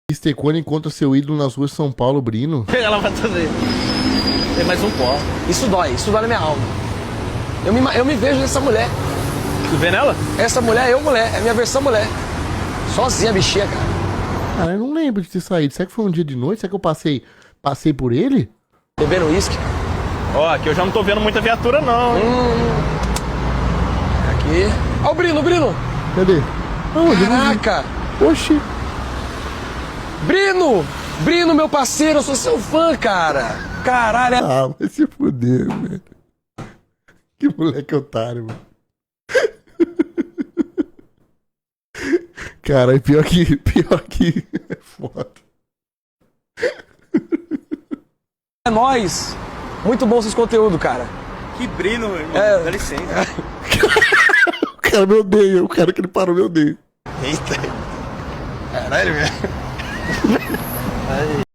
Estecone encontra seu ídolo nas ruas de São Paulo, Brino. Ela vai fazer. Tem mais um pó. Isso dói na minha alma. Eu me vejo nessa mulher. Tu vê nela? Essa mulher é mulher, é a minha versão mulher. Sozinha, bichinha, cara. Cara, eu não lembro de ter saído. Será que foi um dia de noite? Será que eu passei por ele? Bebendo uísque. Ó, aqui eu já não tô vendo muita viatura, não. Aqui. Ó o Brino. Cadê? Aonde? Caraca. Oxi. Brino, meu parceiro, eu sou seu fã, cara. Caralho. Ah, vai se fuder, velho. Que moleque otário, mano. Cara, pior que é foda. É nóis. Muito bom esses conteúdos, cara. Que Brino, irmão. É. Dá licença. O cara me odeia, o cara que ele parou me odeia. Eita. Caralho, velho.